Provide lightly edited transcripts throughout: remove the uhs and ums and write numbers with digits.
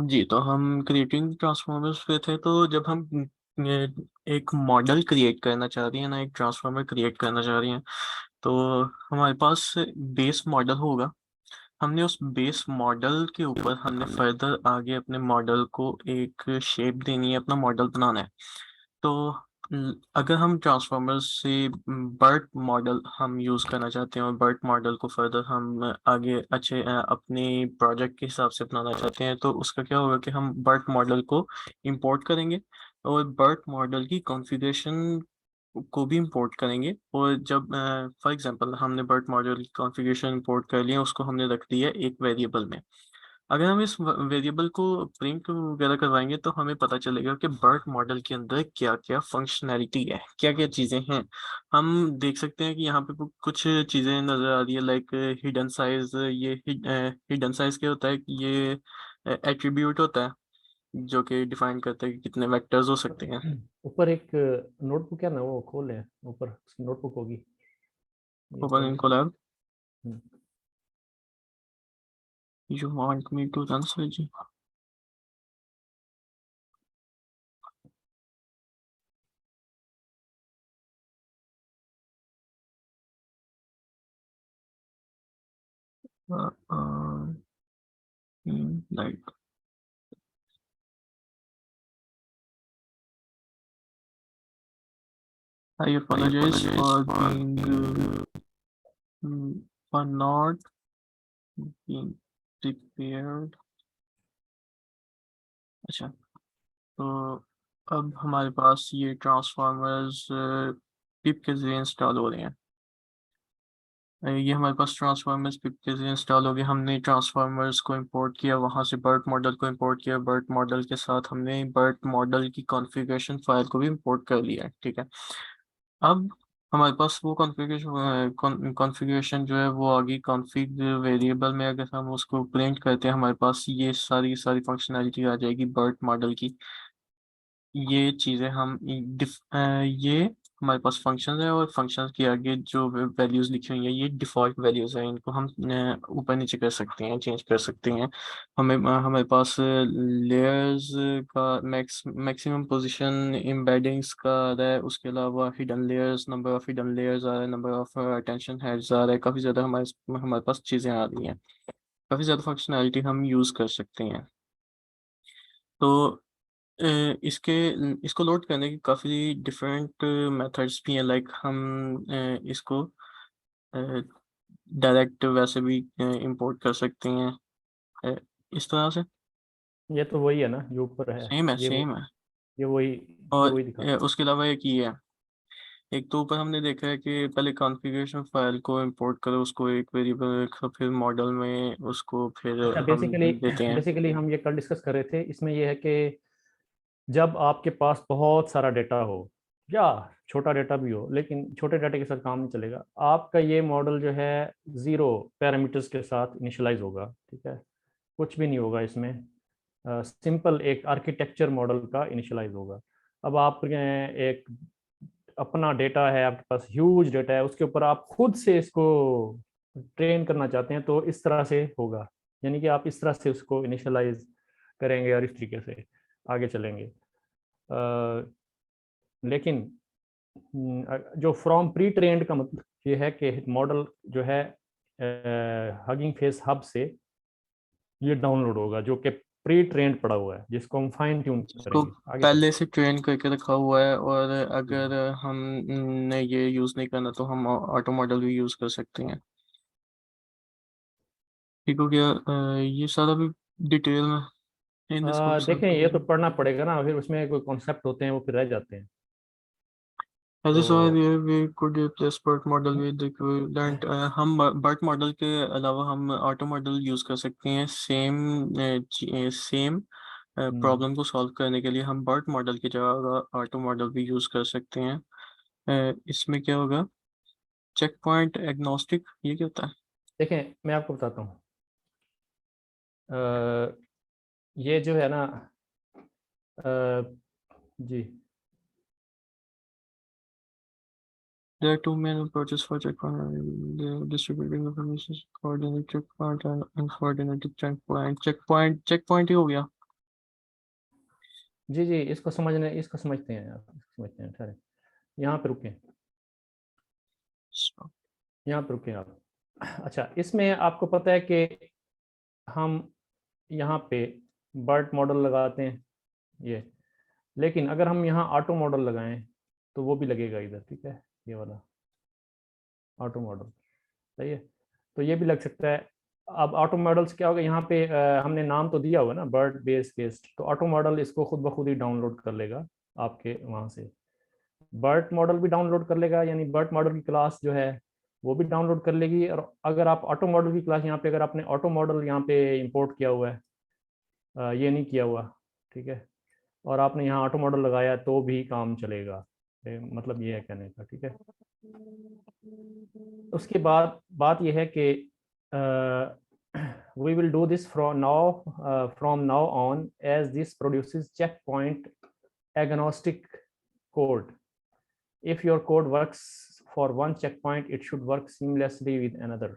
जी, तो हम creating transformers पे थे। तो जब हम एक मॉडल क्रिएट करना चाह रही हैं ना, एक ट्रांसफॉर्मर क्रिएट करना चाह रही हैं, तो हमारे पास बेस मॉडल होगा। हमने उस बेस मॉडल के ऊपर हमने फर्दर आगे अपने मॉडल को एक शेप देनी है, अपना मॉडल बनाना है। तो अगर हम ट्रांसफॉर्मर से बर्ट मॉडल हम यूज़ करना चाहते हैं और बर्ट मॉडल को फर्दर हम आगे अच्छे अपने प्रोजेक्ट के हिसाब से अपनाना चाहते हैं, तो उसका क्या होगा कि हम बर्ट मॉडल को इंपोर्ट करेंगे और बर्ट मॉडल की कॉन्फ़िगरेशन को भी इंपोर्ट करेंगे। और जब फॉर एग्जांपल हमने बर्ट मॉडल की कॉन्फ़िगरेशन इंपोर्ट कर लिया, उसको हमने रख दिया एक वेरिएबल में। अगर हम इस वेरिएबल को प्रिंट वगैरह करवाएंगे तो हमें पता चलेगा कि बर्ट मॉडल के अंदर क्या क्या फंक्शनैलिटी है, क्या क्या चीज़ें हैं। हम देख सकते हैं कि यहाँ पे कुछ चीज़ें नज़र आ रही है, लाइक हिडन साइज। ये हिडन साइज क्या होता है कि ये एट्रीब्यूट होता है जो कि डिफाइन करता है कि कितने वेक्टर्स हो सकते हैं। ऊपर एक नोटबुक है ना, वो खोल है, ऊपर नोटबुक होगी, ये ओपन खोल इन के। Colab. Hmm, you want me to run sir ji? Like I apologise for being for not being prepared. अच्छा, तो अब हमारे पास ये ट्रांसफार्मर्स पिप के जरिए इंस्टॉल हो रहे हैं। ये हमारे पास ट्रांसफार्मर्स पिप के जरिए इंस्टॉल हो गए। हमने ट्रांसफार्मर्स को इंपोर्ट किया, वहाँ से बर्ट मॉडल को इंपोर्ट किया, बर्ट मॉडल के साथ हमने बर्ट मॉडल की कॉन्फ़िगरेशन फाइल को भी इंपोर्ट कर लिया है। ठीक है, अब हमारे पास वो कॉन्फ़िगरेशन कॉन्फ़िगरेशन जो है वो आगे कॉन्फ़िग वेरिएबल में अगर हम उसको प्रिंट करते हैं, हमारे पास ये सारी सारी फंक्शनैलिटी आ जाएगी बर्ट मॉडल की। ये चीज़ें हम ये हमारे पास फंक्शन है, और फंक्शन के आगे जो वैल्यूज़ लिखी हुई हैं ये डिफ़ॉल्ट वैल्यूज़ हैं। इनको हम ऊपर नीचे कर सकते हैं, चेंज कर सकते हैं। हमारे पास लेयर्स का मैक्सिमम पोजीशन एम्बेडिंग्स का आ रहा है। उसके अलावा hidden layers, number of hidden layers आ रहा है, नंबर ऑफ़ अटेंशन हेड्स आ रहा है। काफ़ी ज़्यादा हमारे पास चीज़ें आ रही हैं, काफ़ी ज़्यादा फंक्शनैलिटी हम यूज़ कर सकते हैं। तो अ, इसके इसको लोड करने की काफ़ी डिफरेंट मेथड्स भी हैं। लाइक हम इसको डायरेक्ट वैसे भी इंपोर्ट कर सकते हैं, अ, इस तरह से। ये तो वही है ना जो ऊपर है। सेम है, ये वो सेम है। ये वही ये और वही दिखा रहा उसके अलावा एक ये है, एक तो ऊपर हमने देखा है कि पहले कॉन्फ़िगरेशन फाइल को इंपोर्ट करो, उसको एक वेरिएबल फिर मॉडल में उसको फिर है। अच्छा, हम बेसिकली देते हैं। बेसिकली हम ये कल डिस्कस कर रहे थे, इसमें ये है कि जब आपके पास बहुत सारा डेटा हो या छोटा डेटा भी हो, लेकिन छोटे डाटा के साथ काम नहीं चलेगा, आपका ये मॉडल जो है ज़ीरो पैरामीटर्स के साथ इनिशियलाइज होगा। ठीक है, कुछ भी नहीं होगा इसमें, सिंपल एक आर्किटेक्चर मॉडल का इनिशियलाइज होगा। अब आप एक अपना डेटा है, आपके पास ह्यूज डेटा है, उसके ऊपर आप खुद से इसको ट्रेन करना चाहते हैं, तो इस तरह से होगा। यानी कि आप इस तरह से उसको इनिशियलाइज करेंगे और इस तरीके से आगे चलेंगे। लेकिन जो फ्रॉम प्री ट्रेंड का मतलब ये है कि मॉडल जो है हगिंग फेस हब से ये डाउनलोड होगा, जो कि प्री ट्रेंड पड़ा हुआ है, जिसको हम फाइन ट्यून जिसको करेंगे आगे चल। पहले से ट्रेन करके रखा हुआ है, और अगर हमने ये यूज़ नहीं करना तो हम ऑटो मॉडल भी यूज़ कर सकते हैं। ठीक हो गया। ये सारा भी डिटेल में इन दिस कोर्स। देखें, ये तो पढ़ना पड़ेगा ना, फिर उसमें कोई कॉन्सेप्ट होते हैं वो फिर रह जाते हैं। एज ए सॉरी तो we could replace BERT model with equivalent. हम बर्ट मॉडल के अलावा हम ऑटो मॉडल यूज़ कर सकते हैं। सेम हम्म, प्रॉब्लम को सॉल्व करने के लिए हम बर्ट मॉडल की जगह ऑटो मॉडल भी यूज़ कर सकते हैं। इसमें क्या होगा, चेक पॉइंट एग्नोस्टिक, ये क्या होता है? देखें मैं आपको बताता हूँ। ये जो है ना, अ, जी, There are two main approaches for checkpoint: the distributing information, coordinated checkpoint and uncoordinated checkpoint. Checkpoint ही हो गया. जी जी, इसको समझते हैं आप, इसको समझते हैं। ठहरे, यहाँ पे रुकें, So, यहाँ पे रुकें आप। अच्छा, इसमें आपको पता है कि हम यहाँ पे बर्ट मॉडल लगाते हैं ये, लेकिन अगर हम यहाँ ऑटो मॉडल लगाएं तो वो भी लगेगा इधर, ठीक है, ये वाला ऑटो मॉडल, सही है, तो ये भी लग सकता है। अब ऑटो मॉडल्स क्या होगा, यहाँ पे हमने नाम तो दिया हुआ ना, बर्ट बेस केस्ट, तो ऑटो मॉडल इसको खुद ब खुद ही डाउनलोड कर लेगा आपके वहाँ से। बर्ट मॉडल भी डाउनलोड कर लेगा, यानी बर्ट मॉडल की क्लास जो है वो भी डाउनलोड कर लेगी। और अगर आप ऑटो मॉडल की क्लास यहाँ पे, अगर आपने ऑटो मॉडल यहाँ पे इंपोर्ट किया हुआ है, ये नहीं किया हुआ, ठीक है, और आपने यहाँ ऑटो मॉडल लगाया तो भी काम चलेगा, मतलब ये है कहने का, ठीक है। उसके बाद बात यह है कि we will do this from now on, as this produces checkpoint agnostic code. If your code works for one checkpoint, it should work seamlessly with another.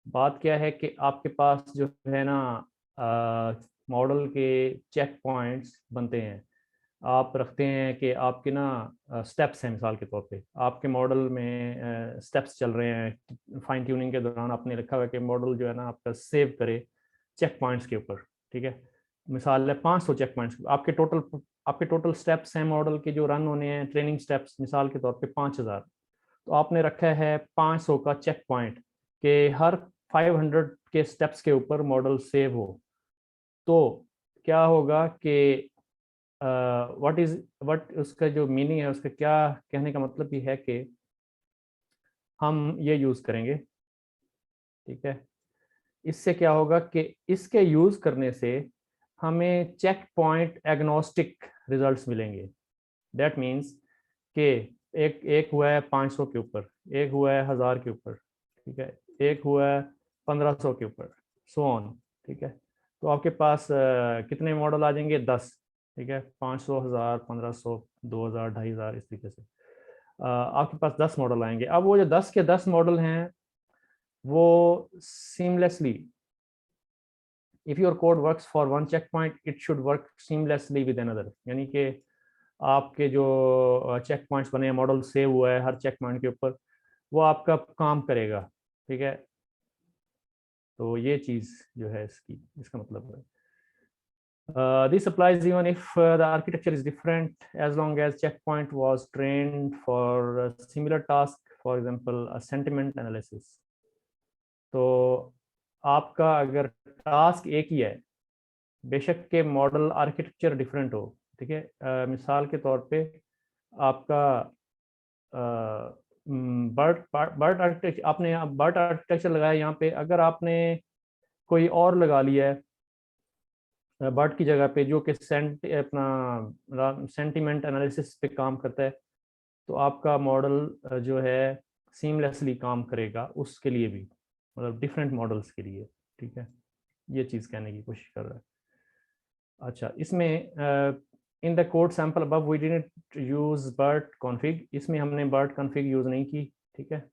बात क्या है कि आपके पास जो है ना मॉडल के चेक पॉइंट्स बनते हैं, आप रखते हैं कि आपके ना स्टेप्स हैं, मिसाल के तौर पे आपके मॉडल में स्टेप्स चल रहे हैं, फाइन ट्यूनिंग के दौरान आपने रखा हुआ है कि मॉडल जो है ना आपका सेव करे चेक पॉइंट्स के ऊपर, ठीक है। मिसाल है 500 चेक पॉइंट्स आपके टोटल स्टेप्स हैं मॉडल के जो रन होने हैं, ट्रेनिंग स्टेप्स मिसाल के तौर पे 5000, तो आपने रखा है 500 का चेक पॉइंट कि हर 500 के स्टेप्स के ऊपर मॉडल सेव हो। तो क्या होगा कि व्हाट उसका जो मीनिंग है, उसका क्या कहने का मतलब ये है कि हम ये यूज़ करेंगे, ठीक है। इससे क्या होगा कि इसके यूज़ करने से हमें चेक पॉइंट एग्नोस्टिक रिजल्ट्स मिलेंगे। दैट मीन्स कि एक हुआ है 500 के ऊपर, एक हुआ है 1000 के ऊपर, ठीक है, एक हुआ है 1500 के ऊपर, सो ऑन, ठीक है। तो आपके पास कितने मॉडल आ जाएंगे? 10, ठीक है, 500, 1000, 1500, 2000, 2500, इस तरीके से आपके पास 10 मॉडल आएंगे। अब वो जो 10 के 10 मॉडल हैं वो seamlessly, if your code works for one checkpoint it should work seamlessly with another, यानी कि आपके जो चेक पॉइंट्स बने हैं, मॉडल सेव हुआ है हर चेक पॉइंट के ऊपर, वो आपका काम करेगा, ठीक है। तो ये चीज़ जो है इसका मतलब है। This applies even if the architecture is different, as long as checkpoint was trained for a similar task, for example, a sentiment analysis. तो आपका अगर टास्क एक ही है, बेशक के मॉडल आर्किटेक्चर डिफरेंट हो, ठीक है। मिसाल के तौर पे आपका बर्ट आर्किटेक्चर, आपने बर्ट आर्किटेक्चर लगाया यहाँ पे, अगर आपने कोई और लगा लिया है बर्ट की जगह पे जो कि सेंटिमेंट एनालिसिस पे काम करता है, तो आपका मॉडल जो है सीमलेसली काम करेगा उसके लिए भी, मतलब डिफरेंट मॉडल्स के लिए, ठीक है। ये चीज़ कहने की कोशिश कर रहा है। अच्छा, इसमें in the code sample above we didn't use BERT config, इसमें हमने बर्ट कॉन्फिग यूज़ नहीं की, ठीक है।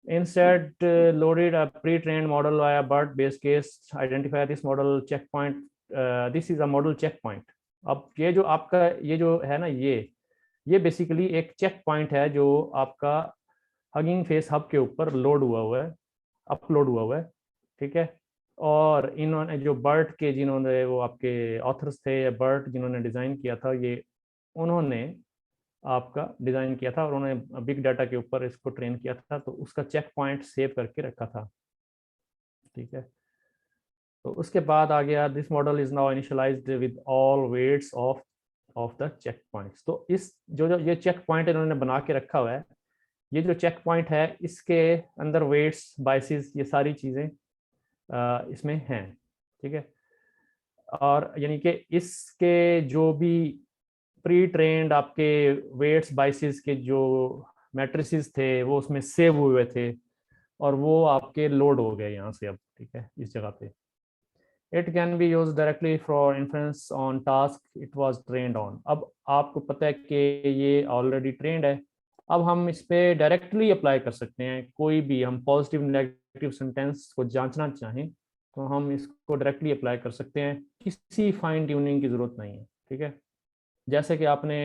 Instead, loaded a pre-trained model via BERT base case, identify this model checkpoint. This is a model checkpoint. अब ये जो आपका ये जो है ना, ये बेसिकली एक चेक पॉइंट है जो आपका हगिंग फेस हब के ऊपर लोड हुआ है, अपलोड हुआ है, ठीक है। और इन्होंने जो बर्ट के जिन्होंने वो आपके ऑथर्स थे, या बर्ट जिन्होंने डिज़ाइन किया था, ये उन्होंने आपका डिज़ाइन किया था और उन्होंने बिग डाटा के ऊपर इसको ट्रेन किया था, तो उसका चेक पॉइंट सेव करके रखा था, ठीक है। तो उसके बाद आ गया this model is now initialised with all weights of the checkpoints. तो इस जो ये चेक पॉइंट इन्होंने बना के रखा हुआ है, ये जो चेक पॉइंट है इसके अंदर वेट्स, बाइसेस, ये सारी चीज़ें इसमें हैं, ठीक है। और यानी कि इसके जो भी प्री ट्रेंड आपके वेट्स बाइसेस के जो मैट्रिसेस थे वो उसमें सेव हुए थे और वो आपके लोड हो गए यहाँ से अब, ठीक है, इस जगह पे। It can be use directly for inference on task it was trend on. अब आपको पता है कि ये ऑलरेडी ट्रेंड है, अब हम इस पे डायरेक्टली अप्लाई कर सकते हैं, कोई भी हम पॉजिटिव नेगेटिव सेंटेंस को जांचना चाहें तो हम इसको डायरेक्टली अप्लाई कर सकते हैं, किसी फाइन ट्यूनिंग की ज़रूरत नहीं है। ठीक है, जैसे कि आपने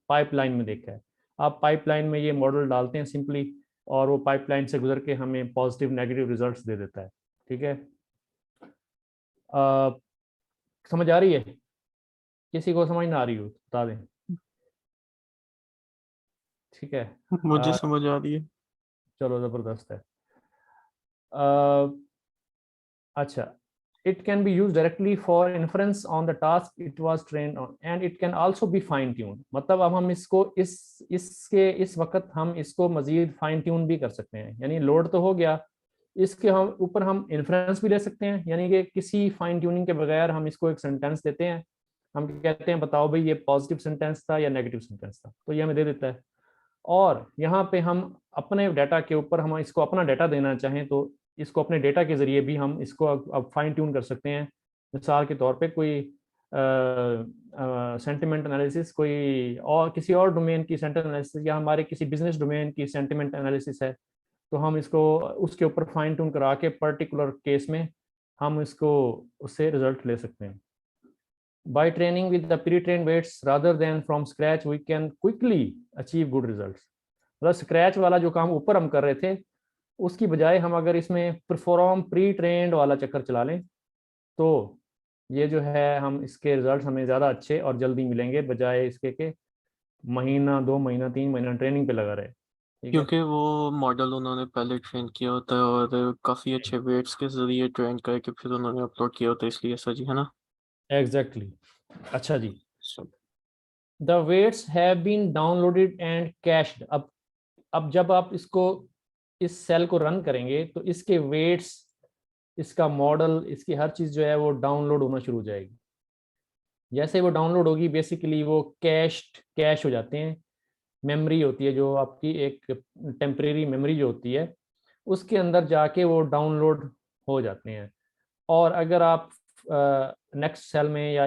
पाइपलाइन में देखा है, आप पाइपलाइन में ये मॉडल डालते हैं सिंपली, और वो पाइपलाइन से गुजर के हमें पॉजिटिव नेगेटिव रिजल्ट्स दे देता है। ठीक है, अ, समझ आ रही है? किसी को समझ ना आ रही हो तो बता दें। ठीक है, मुझे समझ आ रही है। चलो ज़बरदस्त है। अ, अच्छा, it can be used directly for inference on the task it was trained on and it can also be fine tuned। मतलब अब हम इसको इस वक्त हम इसको मजीद फाइन ट्यून भी कर सकते हैं, यानी लोड तो हो गया, इसके हम ऊपर हम इन्फ्रेंस भी ले सकते हैं, यानी कि किसी फाइन ट्यूनिंग के बगैर हम इसको एक सेंटेंस देते हैं, हम कहते हैं बताओ भाई ये पॉजिटिव सेंटेंस था या नेगेटिव सेंटेंस था, तो ये हमें दे देता है। और यहाँ पे हम अपने डाटा के ऊपर हम इसको अपना डाटा देना चाहें तो इसको अपने डेटा के ज़रिए भी हम इसको अब फाइन ट्यून कर सकते हैं। मिसाल के तौर पे कोई सेंटिमेंट एनालिसिस, कोई और किसी और डोमेन की सेंटिमेंट एनालिसिस, या हमारे किसी बिजनेस डोमेन की सेंटिमेंट एनालिसिस है, तो हम इसको उसके ऊपर फाइन ट्यून करा के पर्टिकुलर केस में हम इसको उससे रिजल्ट ले सकते हैं। By training with the pre-trained weights rather than from scratch, we can quickly achieve good results। मतलब स्क्रैच वाला जो काम ऊपर हम कर रहे थे उसकी बजाय हम अगर इसमें परफॉर्म प्री ट्रेंड वाला चक्कर चला लें तो ये जो है हम इसके रिजल्ट हमें ज़्यादा अच्छे और जल्दी मिलेंगे, बजाय इसके के महीना 2 महीना 3 महीना ट्रेनिंग पे लगा रहे। ठीक है, क्योंकि वो मॉडल उन्होंने पहले ट्रेन किया होता है और काफ़ी अच्छे वेट्स के ज़रिए ट्रेन करके फिर उन्होंने अपलोड किया होता है, इसलिए सर जी, है ना? Exactly exactly। अच्छा जी, So, the weights have been downloaded and cached. अब जब आप इसको इस सेल को रन करेंगे तो इसके वेट्स, इसका मॉडल, इसकी हर चीज़ जो है वो डाउनलोड होना शुरू हो जाएगी। जैसे वो डाउनलोड होगी बेसिकली वो कैश हो जाते हैं। मेमोरी होती है जो आपकी एक टेम्परेरी मेमोरी जो होती है उसके अंदर जाके वो डाउनलोड हो जाते हैं। और अगर आप नेक्स्ट सेल में या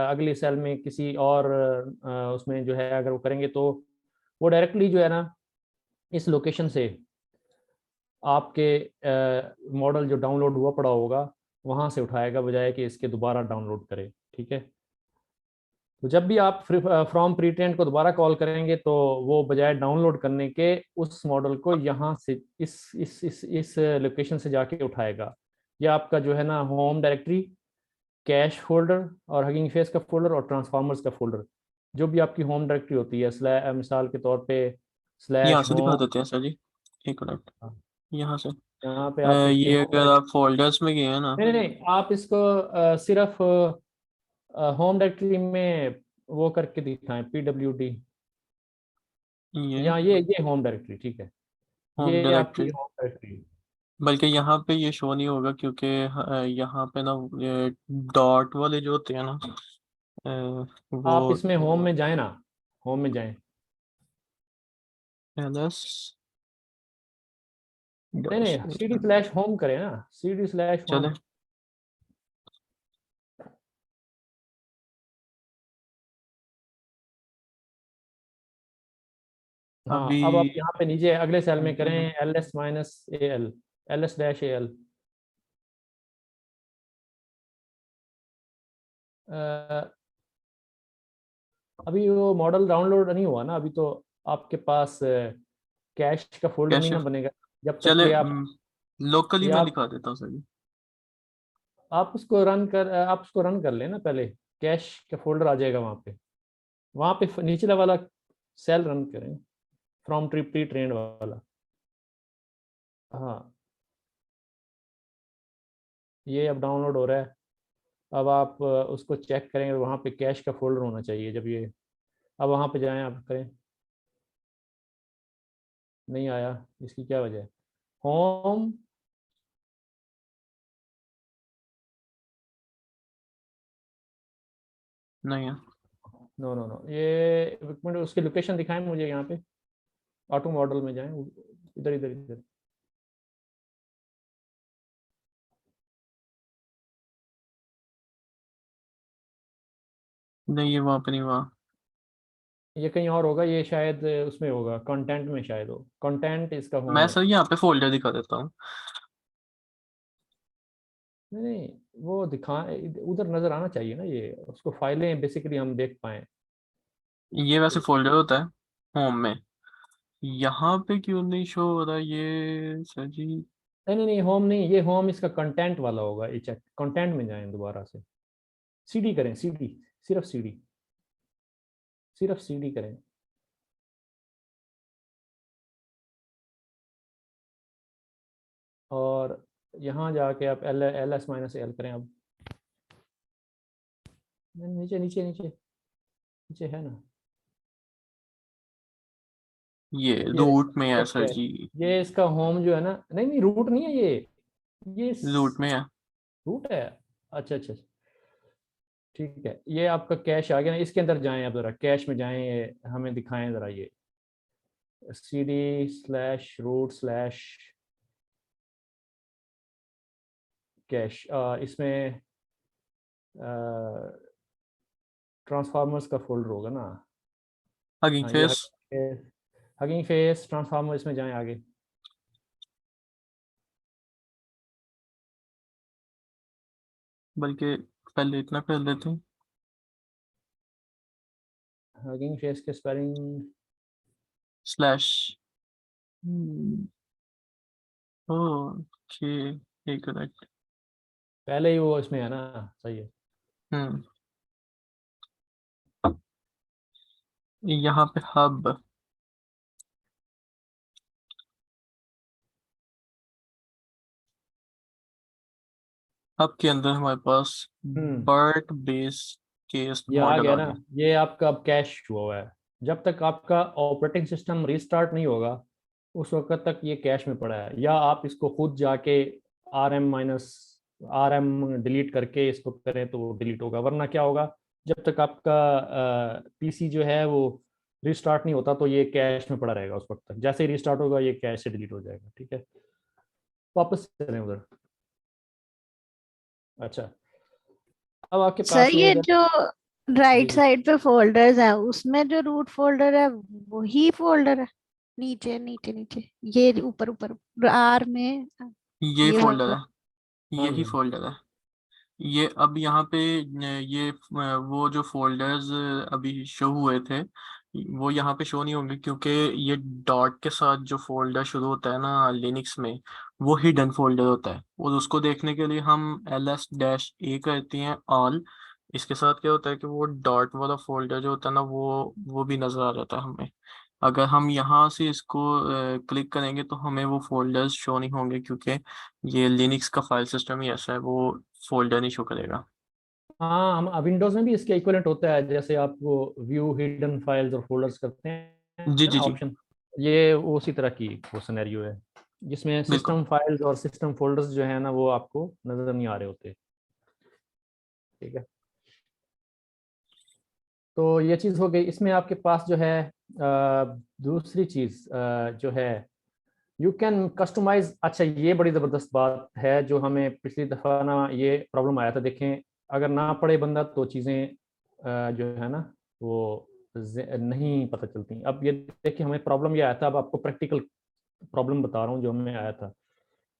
अगली सेल में किसी और उसमें जो है अगर वो करेंगे तो वो डायरेक्टली जो है ना इस लोकेशन से आपके मॉडल जो डाउनलोड हुआ पड़ा होगा वहाँ से उठाएगा, बजाय कि इसके दोबारा डाउनलोड करे। ठीक है, तो जब भी आप फ्रॉम प्री ट्रेंड को दोबारा कॉल करेंगे तो वो बजाय डाउनलोड करने के उस मॉडल को यहाँ से इस लोकेशन से जाके उठाएगा। या आपका जो है ना होम डायरेक्टरी, कैश फोल्डर और हगिंग फेस का फोल्डर और ट्रांसफार्मर्स का फोल्डर, जो भी आपकी होम डायरेक्टरी होती है, मिसाल के तौर पे यहाँ स्लैश से दिखा होम, देते हैं सर जी, एक मिनट। यहाँ से यहाँ पे आप देखिए ये होम अगर डायरेक्टरी। आप फोल्डर्स में गए हैं ना, नहीं नहीं नहीं, आप इसको सिर्फ होम डायरेक्टरी में वो करके दिखाएं, PWD, ये या ये होम डायरेक्टरी। ठीक है, होम ये आपकी डायरेक्टरी, होम डायरेक्टरी। बल्कि यहाँ पे ये शो नहीं होगा क्योंकि यहाँ पे ना डॉट वाले जो होते हैं ना, आप वो इसमें होम में जाएं ना, होम में जाएं। एलएस नहीं डैश नहीं, CD/होम करें ना, CD/होम। चले। हाँ, अभी अब आप यहाँ पे नीचे अगले सेल में करें LS-AL, LS-AL। अभी वो मॉडल डाउनलोड नहीं हुआ ना अभी तो, आपके पास कैश का फोल्डर नहीं कैश ना बनेगा जब तक चले, ये आप लोकली ये मैं आप दिखा देता हूँ सर जी। आप उसको रन कर लेना पहले, कैश का फोल्डर आ जाएगा वहाँ पे नीचे वाला सेल रन करें, फ्रॉम ट्री प्री ट्रेंड वाला। हाँ, ये अब डाउनलोड हो रहा है। अब आप उसको चेक करेंगे, वहाँ पे कैश का फोल्डर होना चाहिए जब ये, अब वहाँ पे जाएं आप करें, नहीं आया, इसकी क्या वजह है? होम, नहीं है। नो नो नो, ये एक मिनट उसकी लोकेशन दिखाएं मुझे यहाँ पे, ऑटो मॉडल में जाएं, इधर इधर इधर। नहीं, ये वहाँ पे नहीं हुआ। ये कहीं और होगा, ये शायद उसमें होगा, कंटेंट में शायद हो, कंटेंट इसका होम मैं है। सर यहाँ पे फोल्डर दिखा देता हूँ। नहीं नहीं, वो दिखा, उधर नजर आना चाहिए ना, ये उसको फाइलें बेसिकली हम देख पाए। ये वैसे तो फोल्डर होता है होम में। यहाँ पे क्यों नहीं शो हो रहा ये सर जी? नहीं नहीं नहीं, होम नहीं, ये होम इसका कंटेंट वाला होगा, ये चेक कंटेंट में जाएं दोबारा से, सीडी करें, सीडी, सिर्फ सीडी, सिर्फ सीडी करें। और यहाँ जाके आप एल एस माइनस एल करें अब। नीचे नीचे नीचे नीचे है ना, ये ये रूट में है चेक सर है, जी। ये इसका होम जो है ना, नहीं नहीं रूट नहीं है ये रूट में है। रूट है। अच्छा अच्छा, ठीक है, ये आपका कैश आ गया ना, इसके अंदर जाएं आप, जरा कैश में जाएं, ये हमें दिखाएं जरा, ये C D slash root slash cache, इसमें ट्रांसफार्मर्स का फोल्डर होगा ना। हगिंग हाँ ये फेस। हगिंग फेस ट्रांसफार्मर, इसमें जाएं आगे। बल्कि पहले इतना कर लेते हैं। हगिंग फेस के स्पेलिंग, स्लैश। ओके, एक करेक्ट। पहले ही वो इसमें है ना, सही है। हम्म। यहाँ पे हब। हब के अंदर हमारे पास हम्म, बर्ट बेस केस ये आ मॉडल गया आ ना, गया। ये आपका अब कैश हुआ है। जब तक आपका ऑपरेटिंग सिस्टम रिस्टार्ट नहीं होगा, उस वक्त तक ये कैश में पड़ा है, या आप इसको खुद जाके आर एम डिलीट करके इसको करें तो वो डिलीट होगा, वरना क्या होगा, जब तक आपका पीसी जो है वो रिस्टार्ट नहीं होता तो ये कैश में पड़ा रहेगा उस वक्त तक, जैसे ही रिस्टार्ट होगा ये कैश से डिलीट हो जाएगा, ठीक है। वापस चलें उधर। अच्छा, अब आपके सर पास ये ये जो जी राइट जी, साइड पे फोल्डर्स है, उसमें जो रूट फोल्डर है वही फोल्डर है? नीचे नीचे नीचे, ये ऊपर ऊपर आर में ये ये फोल्डर वाला। है। हाँ जी यही हाँ जी। फोल्डर है। ये अब यहाँ पे ये वो जो फोल्डर्स अभी शो हुए थे वो यहाँ पे शो नहीं होंगे, क्योंकि ये डॉट के साथ जो फोल्डर शुरू होता है ना लिनक्स में, वो हिडन फोल्डर होता है। और उसको देखने के लिए हम ls-a करते हैं ऑल। इसके साथ क्या होता है कि वो डॉट वाला फोल्डर जो होता है ना वो भी नजर आ जाता है हमें। अगर हम यहाँ से इसको क्लिक करेंगे तो हमें वो फोल्डर्स शो नहीं होंगे, क्योंकि ये लिनक्स का फाइल सिस्टम ही ऐसा है, वो फोल्डर नहीं शो करेगा। हाँ, हम विंडोज में भी इसके इक्विवेलेंट होता है, जैसे आप वो व्यू हिडन फाइल्स और फोल्डर्स करते जी हैं जी ना जी। ऑप्शन, ये उसी तरह की वो सिनेरियो है, जिसमें बिल्कुल। सिस्टम फाइल्स और सिस्टम फोल्डर्स जो है ना वो आपको नजर नहीं आ रहे होते, ठीक है। तो ये चीज़ हो गई, इसमें आपके पास जो है दूसरी चीज़ जो है, यू कैन कस्टमाइज। अच्छा, ये बड़ी ज़बरदस्त बात है, जो हमें पिछली दफ़ा ना ये प्रॉब्लम आया था, देखें, अगर ना पढ़े बंदा तो चीज़ें जो है ना वो नहीं पता चलती। अब ये देखिए, हमें प्रॉब्लम ये आया था, अब आपको प्रैक्टिकल प्रॉब्लम बता रहा हूँ जो हमें आया था।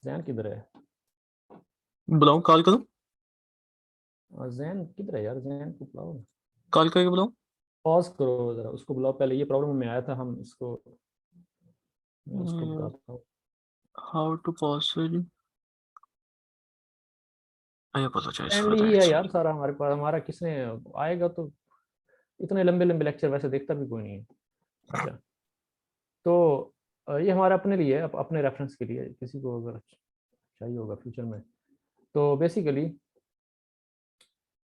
जैन किधर है? बुलाऊं, कॉल करूं? जैन किधर है यार, जैन को बुलाओ, कॉल करके बुलाऊं? पॉज करो जरा, उसको बुलाओ पहले, ये प्रॉब्लम हमें आया था, हम इसको, मैं उसको बताता हूँ। How to possible. अरे पता चला इस फ्रेंडली ही है यार सारा हमारे पास, हमारा किसने आएगा तो, इतने लंबे लंबे लेक्चर वैसे देखता भी कोई नहीं है। अच्छा, तो ये हमारा अपने लिए है, अपने रेफरेंस के लिए, किसी को अगर चाहिए होगा फ्यूचर में। तो basically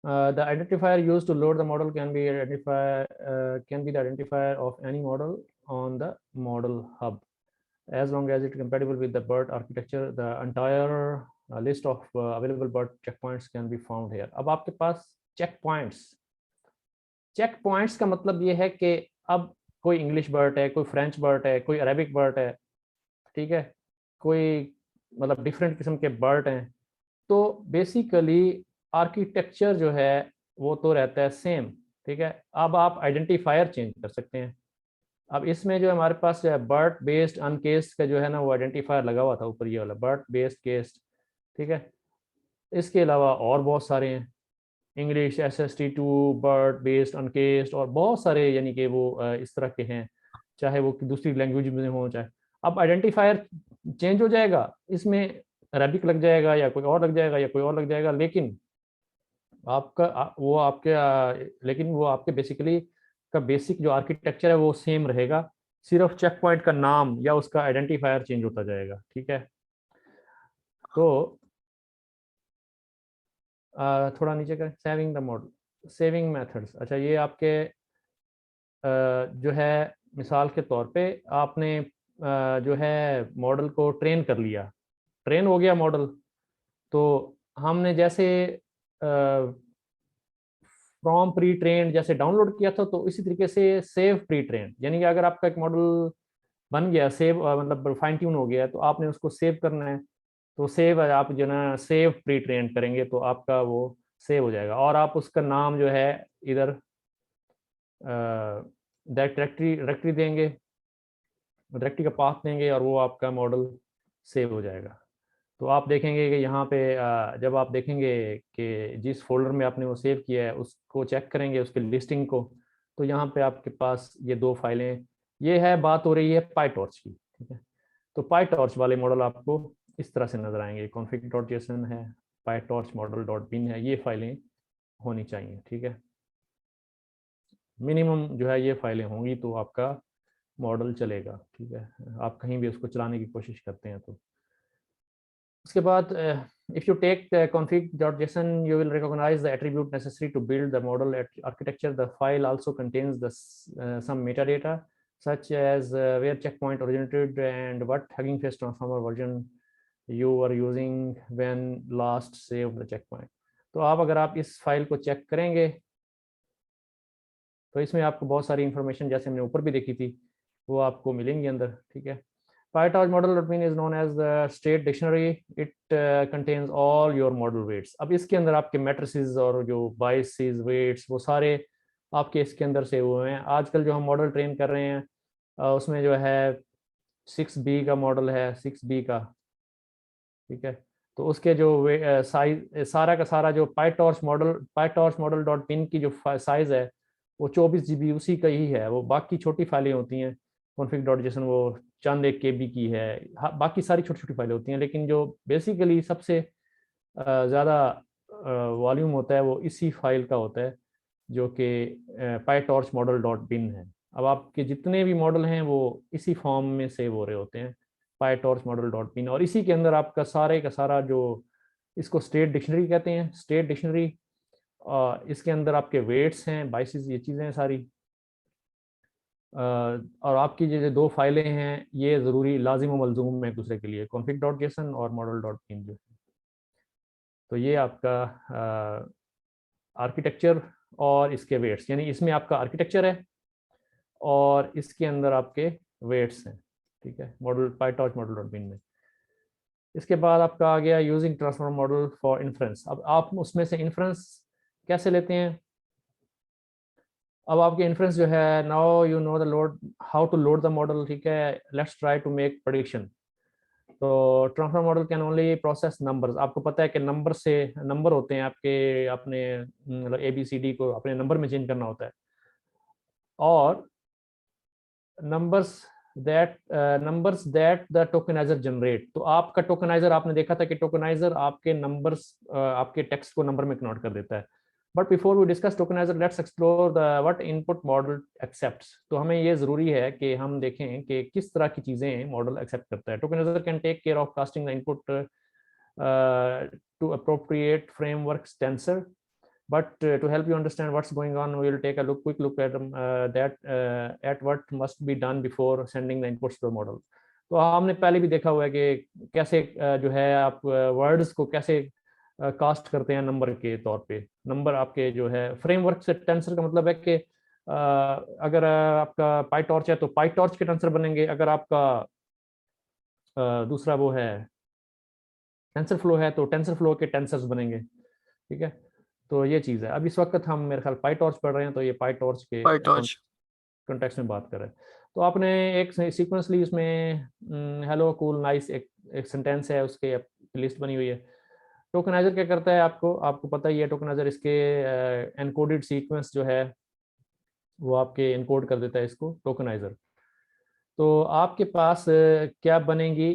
the identifier used to load the model can be the identifier of any model on the model hub, as long as it's compatible with the BERT architecture. The entire list of available BERT checkpoints can be found here. अब आपके पास checkpoints का मतलब ये है कि अब कोई English Burt है, कोई फ्रेंच बर्ट है, कोई अरेबिक बर्ट है, ठीक है, कोई मतलब डिफरेंट किस्म के बर्ट हैं। तो बेसिकली आर्किटेक्चर जो है वो तो रहता है सेम, ठीक है। अब आप आइडेंटिफायर चेंज कर सकते हैं। अब इसमें जो हमारे पास बर्ट बेस्ड अनकेस्ड का जो है ना वो आइडेंटिफायर लगा हुआ था ऊपर, ये वाला बर्ट बेस्ड केस्ड, ठीक है। इसके अलावा और बहुत सारे हैं, इंग्लिश SST2, बर्ट बेस्ड अनकेस्ड, और बहुत सारे, यानी कि वो इस तरह के हैं, चाहे वो दूसरी लैंग्वेज में हो चाहे। अब आइडेंटिफायर चेंज हो जाएगा, इसमें अरबिक लग जाएगा या कोई और लग जाएगा या कोई और लग जाएगा, लेकिन लेकिन वो आपके बेसिकली का बेसिक जो आर्किटेक्चर है वो सेम रहेगा, सिर्फ चेक पॉइंट का नाम या उसका आइडेंटिफायर चेंज होता जाएगा, ठीक है। तो थोड़ा नीचे करें, saving the model, saving methods. अच्छा, ये आपके जो है मिसाल के तौर पे आपने जो है मॉडल को ट्रेन कर लिया, ट्रेन हो गया मॉडल, तो हमने जैसे फ्रॉम प्री ट्रेन जैसे डाउनलोड किया था, तो इसी तरीके से सेव प्री ट्रेन, यानी कि अगर आपका एक मॉडल बन गया, सेव मतलब फाइन ट्यून हो गया, तो आपने उसको सेव करना है, तो सेव आप जो ना सेव प्री ट्रेन करेंगे तो आपका वो सेव हो जाएगा, और आप उसका नाम जो है इधर डायरेक्टरी देंगे, डायरेक्टरी का पाथ देंगे, और वो आपका मॉडल सेव हो जाएगा। तो आप देखेंगे कि यहाँ पे जब आप देखेंगे कि जिस फोल्डर में आपने वो सेव किया है उसको चेक करेंगे, उसके लिस्टिंग को, तो यहाँ पे आपके पास ये दो फाइलें, ये है, बात हो रही है पाईटॉर्च की, ठीक है। तो पाईटॉर्च वाले मॉडल आपको इस तरह से नजर आएंगे, config.json है, पाईटॉर्च model.bin है, ये फाइलें होनी चाहिए, ठीक है। मिनिमम जो है ये फाइलें होंगी तो आपका मॉडल चलेगा, ठीक है, आप कहीं भी उसको चलाने की कोशिश करते हैं तो। उसके बाद if you take the config.json, you will recognize the attribute necessary to build the model architecture. The file also contains some metadata such as where checkpoint originated and what Hugging Face transformer version you were using when last saved the checkpoint. तो आप अगर आप इस file को check करेंगे तो इसमें आपको बहुत सारी इंफॉर्मेशन, जैसे हमने ऊपर भी देखी थी, वो आपको मिलेंगी अंदर, ठीक है। PyTorch model.bin is known as the state dictionary. It contains all your model weights. अब इसके अंदर आपके मैट्रिसेस और जो बाइसेस वेट्स वो सारे आपके इसके अंदर से हुए हैं। आजकल जो हम मॉडल ट्रेन कर रहे हैं उसमें जो है 6B का मॉडल है, 6B का, ठीक है। तो उसके जो साइज सारा का सारा जो PyTorch model.bin की जो साइज है वो 24 GB उसी का ही है। वो बाकी छोटी फाइलें होती हैं config.json, वो चंद 1 KB की है, बाकी सारी छोटी छोटी फाइलें होती हैं, लेकिन जो बेसिकली सबसे ज़्यादा वॉल्यूम होता है वो इसी फाइल का होता है, जो कि PyTorch model.bin है। अब आपके जितने भी मॉडल हैं वो इसी फॉर्म में सेव हो रहे होते हैं, PyTorch model.bin, और इसी के अंदर आपका सारे का सारा जो, इसको स्टेट डिक्शनरी कहते हैं, स्टेट डिक्शनरी, इसके अंदर आपके वेट्स हैं, बाइसेस, ये चीज़ें हैं सारी, और आपकी जो दो फाइलें हैं ये ज़रूरी लाजिम व मलजूम है एक दूसरे के लिए, config.json और model.bin जो है। तो ये आपका आर्किटेक्चर और इसके वेट्स, यानी इसमें आपका आर्किटेक्चर है और इसके अंदर आपके वेट्स हैं, ठीक है, मॉडल PyTorch model.bin में। इसके बाद आपका आ गया using transformer model for inference. अब आप उसमें से इन्फ्रेंस कैसे लेते हैं? अब आपके इन्फ्रेंस जो है, now you know the load, how to load the model, ठीक है। Let's try to make prediction. तो transformer model can only process numbers. आपको पता है कि नंबर से, नंबर होते हैं आपके, अपने मतलब ABCD को अपने नंबर में चेंज करना होता है, और numbers that the tokeniser generate. तो आपका टोकनाइजर, आपने देखा था कि टोकनाइजर आपके नंबर्स, आपके टेक्स्ट को नंबर में कन्वर्ट कर देता है। But before we discuss tokenizer, let's explore the what input model accepts. तो हमें ये ज़रूरी है कि हम देखें कि किस तरह की चीज़ें मॉडल एक्सेप्ट करता है। Tokenizer can take care of casting the input to appropriate framework tensor, but to help you understand what's going on, we will take a quick look at at what must be done before sending the inputs to the model. तो हमने पहले भी देखा हुआ है कि कैसे जो है आप वर्ड्स को कैसे कास्ट करते हैं नंबर के तौर पे। नंबर आपके जो है फ्रेमवर्क से, टेंसर का मतलब है कि अगर आपका PyTorch है तो PyTorch के टेंसर बनेंगे, अगर आपका दूसरा वो है TensorFlow है तो TensorFlow के टेंसर्स बनेंगे, ठीक है। तो ये चीज़ है। अब इस वक्त हम मेरे ख्याल पाई टॉर्च पढ़ रहे हैं, तो ये पाई टॉर्च के PyTorch। कॉन्टेक्स्ट में बात कर रहे हैं। तो आपने एक सीक्वेंसली इसमें हेलो कूल नाइस एक सेंटेंस है, उसके लिस्ट बनी हुई है। टोकनाइजर क्या करता है, आपको पता ही है। टोकनाइजर इसके एनकोडेड सीक्वेंस जो है वो आपके एनकोड कर देता है इसको, टोकनाइजर। तो आपके पास क्या बनेगी,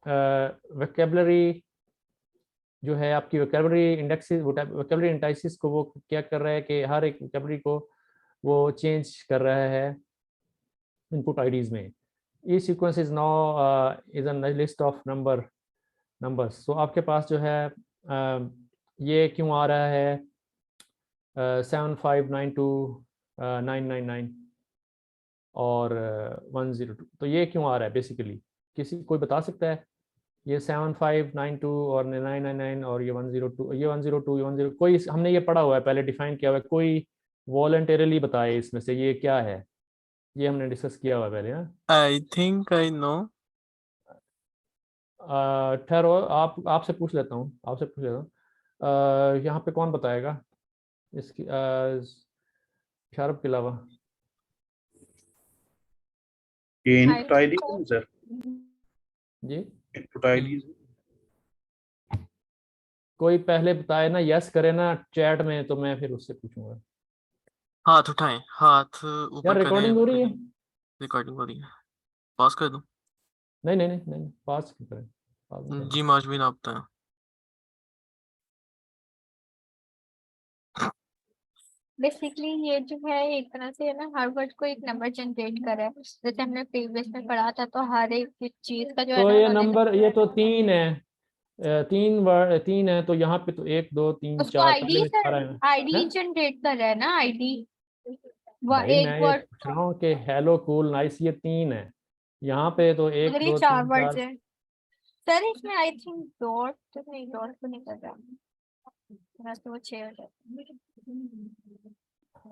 वोकैबुलरी जो है आपकी, वोकैबुलरी इंडेक्सेस, वोकैबुलरी इंडाइसिस को वो क्या कर रहा है कि हर एक वोकैबुलरी को वो चेंज कर रहा है इनपुट आईडीज में। The sequence is now is a list of numbers. तो आपके पास जो है ये क्यों आ रहा है 7592 999 और 102, तो ये क्यों आ रहा है बेसिकली, कोई बता सकता है? ये 7592 और 999 और ये 102, ये 102, ये 10, कोई हमने ये पढ़ा हुआ है पहले, डिफाइन किया हुआ है, कोई वॉलंटरली बताए इसमें से ये क्या है, ये हमने डिस्कस किया हुआ है पहले। हाँ, I think I know। ठहरो, आपसे पूछ लेता हूँ, यहाँ पे कौन बताएगा इसकी शारब के अलावा? ये I इनपुट आईडी है सर, जी, इनपुट आईडी। कोई पहले बताए ना, यस करे ना चैट में, तो मैं फिर उससे पूछूंगा। हाथ उठाएं, हाथ ऊपर यार करें। रिकॉर्डिंग हो रही है? रिकॉर्डिंग हो रही है। पास कर दूं? नहीं नहीं नहीं नहीं, पास क्यों करें, पास नहीं करना। जी मार्च भी नापता है। बेसिकली ये जो है एक तरह से है ना, हर वर्ड को एक नंबर जनरेट कर रहा है। जैसे हमने प्रीवियस में पढ़ा था, तो हर एक चीज का जो है तो ना ये उन्होंने नंबर, ये तो 3 है, 3 है, तो यहाँ पे तो 1 2 3 उसको 4 पहले आईडी में दिखा रहा है आईडी ना? जनरेट कर रहा है ना, आईडी भाई एक मैं ये वर्ड। पूछ रहा हूँ कि हेलो कूल नाइस ये 3 है, यहाँ पे तो 1 अगर ये 2 चार 3 वर्ड्स 4। है सर, इसमें आई थिंक डॉट तो नहीं, डॉट तो नहीं कर रहा, बस तो वो 6 हो जाता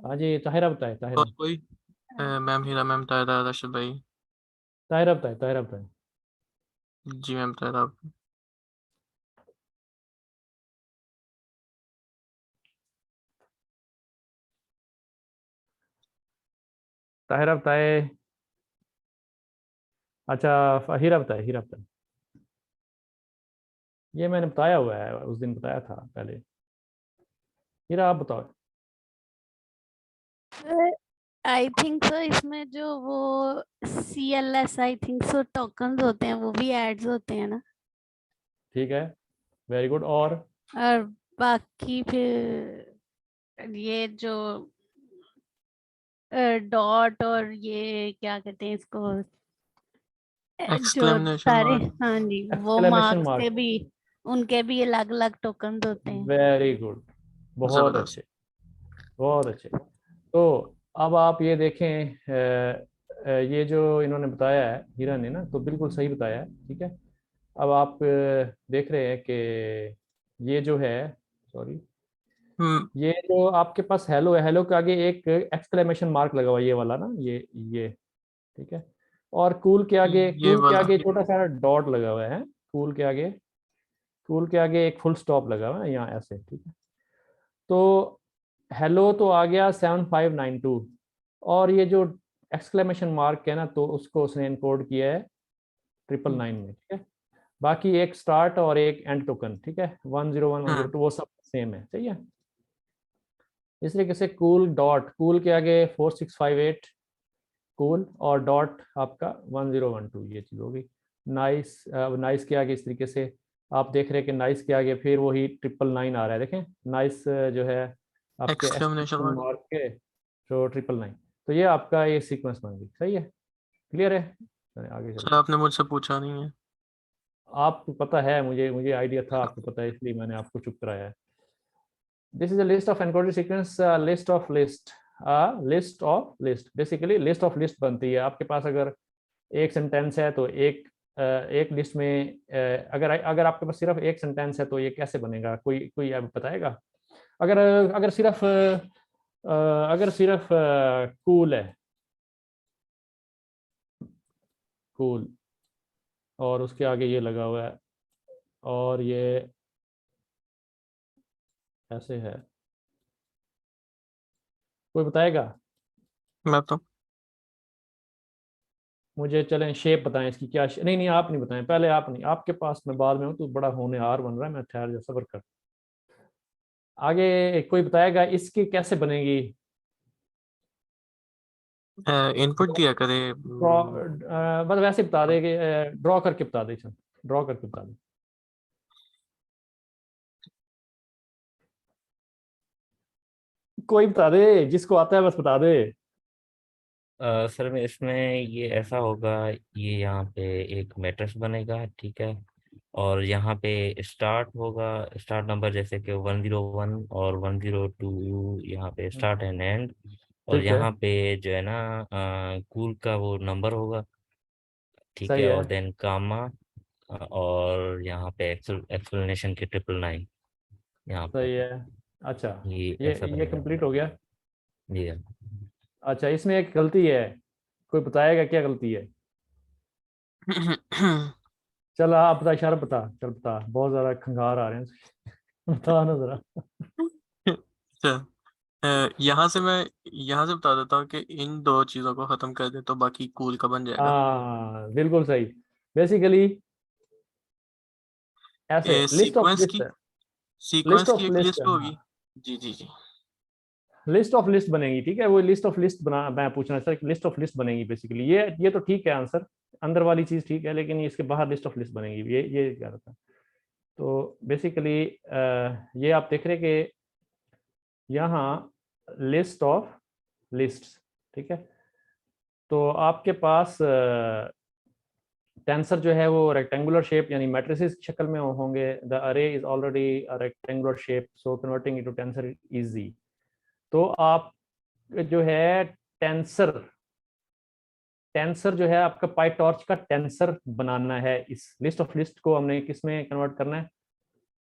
हाँ जी, ताहिरा बताए, ताहिरा, और कोई? मैम हीरा मैम, तायरा, रशीद भाई। ताहिरा बताए, ताहिरा बताए। जी मैम, तायरा। ताहिरा बताए। अच्छा, हीरा बताए, हीरा बताए। ये मैंने बताया हुआ है, उस दिन बताया था पहले। हीरा आप बताओ। आई थिंक सो इसमें जो वो CLS I think so tokens होते हैं वो भी एड्स होते हैं ना, ठीक है, वेरी गुड। और और बाकी फिर ये जो डॉट और ये क्या कहते हैं इसको, जो एक्सक्लेमेशन सारे, मार्क। हाँ जी, वो एक्सक्लेमेशन मार्क्स के मार्क, भी, उनके भी अलग अलग टोकन्स होते हैं। वेरी गुड, बहुत जबरदस्त। अच्छे, बहुत अच्छे। तो अब आप ये देखें, ये जो इन्होंने बताया है हीरा ने ना, तो बिल्कुल सही बताया है, ठीक है। अब आप देख रहे हैं कि ये जो है, सॉरी, हम्म। ये जो आपके पास हेलो है, हेलो के आगे एक एक्सक्लेमेशन मार्क लगा हुआ है, ये वाला ना, ये ठीक है। और ये कूल के वाला। आगे छोटा सा डॉट लगा हुआ है, कूल के आगे एक फुल स्टॉप लगा हुआ है यहाँ ऐसे, ठीक है। तो हेलो तो आ गया 7592, और ये जो एक्सक्लेमेशन मार्क है ना, तो उसको उसने इनकोड किया है 999 में, ठीक है। बाकी एक स्टार्ट और एक एंड टोकन, ठीक है, 101 102 वो सब सेम है, सही है। इस तरीके से कूल के आगे 4658 कूल, और डॉट आपका 1012, ये चीज़ होगी। नाइस, नाइस के आगे इस तरीके से आप देख रहे हैं कि नाइस के आगे फिर वही 999 आ रहा है, देखें नाइस जो है आपके एक्सक्लेमेशन एक्सक्लेमेशन मार्क। मार्क के, तो 999। तो ये आपका ये सीक्वेंस बन गई, सही है, क्लियर है। चलिए आगे सर चलते हैं। आपने मुझसे पूछा नहीं है। आपको पता है, मुझे आइडिया था आपको पता है, इसलिए मैंने आपको चुप कराया है। This is a list of encoded sequence, list of list, basically list of list बनती है आपके पास। अगर एक सेंटेंस है तो एक लिस्ट में, अगर अगर आपके पास सिर्फ एक सेंटेंस है तो ये कैसे बनेगा, कोई कोई अब बताएगा? अगर अगर सिर्फ कूल है, कूल, और उसके आगे ये लगा हुआ है, और ये ऐसे है, कोई बताएगा मैं तो मुझे? चलें शेप बताएं इसकी क्या नहीं नहीं, आप नहीं बताएं, पहले आप नहीं, आपके पास मैं बाद में हूँ, तो बड़ा होनहार बन रहा है, मैं ठहर जा, सब्र कर। आगे कोई बताएगा इसकी कैसे बनेगी? इनपुट दिया करे। ड्रॉ बस वैसे बता दे कि ड्रॉ करके बता दे, चल ड्रॉ करके बता दे। कोई बता दे, जिसको आता है बस बता दे। सर में इसमें ये ऐसा होगा, ये यहाँ पे एक मैट्रिक्स बनेगा, ठीक है। और यहाँ पे स्टार्ट होगा, स्टार्ट नंबर जैसे कि 101 और 102 यहाँ पे स्टार्ट एंड एंड। और ठीक है, यहाँ पे जो है ना कूल का वो नंबर होगा, ठीक सही है। है, और देन कामा, और यहाँ पे एक्सप्लेनेशन के 999 यहाँ पे, सही है। अच्छा, ये ये ऐसा ये बनेगा। कंप्लीट हो गया। जी अच्छा, इसमें एक गलती है, कोई बताएगा क्या गलती है? चल आप बता, इशारा बता, चल बता, बहुत ज्यादा खंगार आ रहे हैं बता ना जरा। अच्छा, यहाँ से बता देता हूँ कि इन दो चीजों को खत्म कर दे तो बाकी कूल का बन जाएगा। हाँ बिल्कुल सही। बेसिकली ऐसे लिस्ट ऑफ सीक्वेंस लिस्ट की है, लिस्ट सीक्वेंस की ऑफ एक लिस्ट लिस्ट है, हाँ, होगी। जी जी जी। लिस्ट ऑफ लिस्ट बनेगी, ठीक है। वो लिस्ट ऑफ लिस्ट बना, मैं पूछना सर, लिस्ट ऑफ लिस्ट बनेगी बेसिकली। ये तो ठीक है आंसर, अंदर वाली चीज ठीक है, लेकिन इसके बाहर लिस्ट ऑफ लिस्ट बनेगी, ये क्या रहता है। तो बेसिकली ये आप देख रहे कि यहाँ लिस्ट ऑफ लिस्ट्स, ठीक है। तो आपके पास टेंसर जो है वो रेक्टेंगुलर शेप यानी मैट्रिसेस की शक्ल में होंगे। द अरे is already a rectangular shape, so converting into tensor easy. तो आप जो है टेंसर टेंसर जो है आपका पाई टॉर्च का टेंसर बनाना है। इस लिस्ट ऑफ लिस्ट को हमने किस में कन्वर्ट करना है?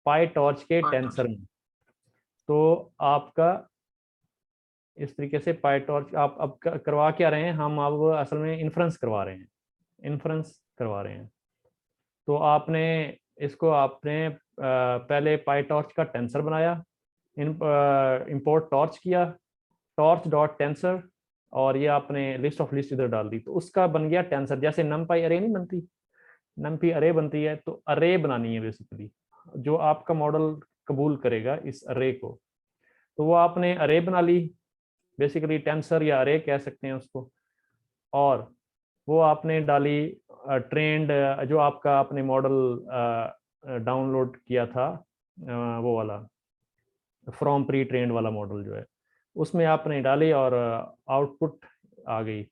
पाई टॉर्च के टेंसर में। तो आपका इस तरीके से पाई टॉर्च आप अब करवा क्या रहे हैं? हम अब असल में इन्फ्रेंस करवा रहे हैं, इन्फ्रेंस करवा रहे हैं। तो आपने इसको आपने पहले पाई टॉर्च का टेंसर बनाया, इंपोर्ट टॉर्च किया, टॉर्च डॉट टेंसर, और ये आपने लिस्ट ऑफ लिस्ट इधर डाल दी, तो उसका बन गया टेंसर। जैसे नमपाई अरे नहीं बनती, नमपी अरे बनती है, तो अरे बनानी है बेसिकली, जो आपका मॉडल कबूल करेगा इस अरे को। तो वो आपने अरे बना ली, बेसिकली टेंसर या अरे कह सकते हैं उसको। और वो आपने डाली ट्रेंड, जो आपका आपने मॉडल डाउनलोड किया था, वो वाला फ्रॉम प्री ट्रेंड वाला मॉडल जो है, उसमें आपने डाली और आउटपुट आ गई।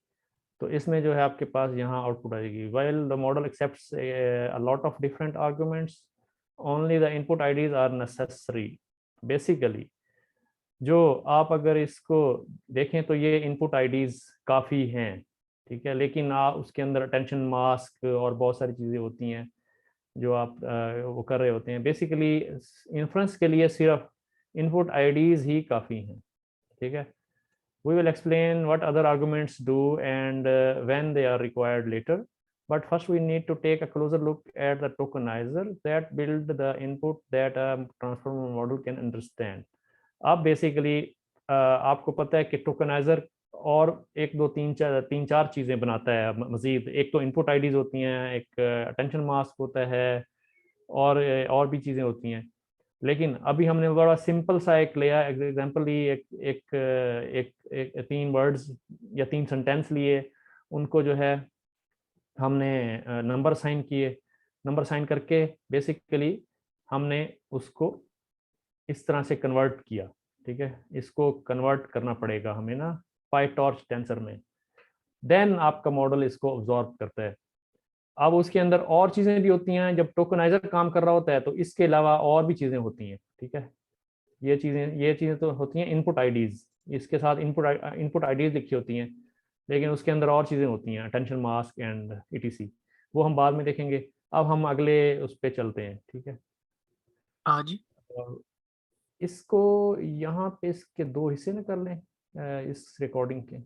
तो इसमें जो है आपके पास यहाँ आउटपुट आएगी। While the model accepts a lot of different arguments, only the input IDs are necessary. Basically जो आप अगर इसको देखें तो ये इनपुट आईडीज काफ़ी हैं, ठीक है, लेकिन आप उसके अंदर अटेंशन मास्क और बहुत सारी चीज़ें होती हैं जो आप वो कर रहे होते हैं। बेसिकली इन्फ्रेंस के लिए सिर्फ इनपुट आईडीज ही काफ़ी हैं, ठीक है। We will explain what other arguments do and when they are required later. But first we need to take a closer look at the tokenizer that build the input that a transformer model can understand. अब basically आपको पता है कि tokeniser और एक दो तीन चार चीज़ें बनाता है मजीद। एक तो इनपुट आईडीज होती हैं, एक अटेंशन मास्क होता है, और भी चीज़ें होती हैं। लेकिन अभी हमने बड़ा सिंपल सा एक लिया एग्जांपल, एक एक, एक एक तीन वर्ड्स या तीन सेंटेंस लिए, उनको जो है हमने नंबर साइन किए, नंबर साइन करके बेसिकली हमने उसको इस तरह से कन्वर्ट किया, ठीक है। इसको कन्वर्ट करना पड़ेगा हमें ना पाई टॉर्च टेंसर में, देन आपका मॉडल इसको ऑब्जॉर्व करता है। अब उसके अंदर और चीज़ें भी होती हैं, जब टोकनाइजर काम कर रहा होता है तो इसके अलावा और भी चीज़ें होती हैं, ठीक है। ये चीज़ें तो होती हैं इनपुट आईडीज, इसके साथ इनपुट आईडीज लिखी होती हैं, लेकिन उसके अंदर और चीज़ें होती हैं, अटेंशन मास्क एंड ईटीसी, वो हम बाद में देखेंगे। अब हम अगले उस पर चलते हैं, ठीक है। हाँ जी। और इसको यहाँ पे इसके दो हिस्से न कर लें इस रिकॉर्डिंग के।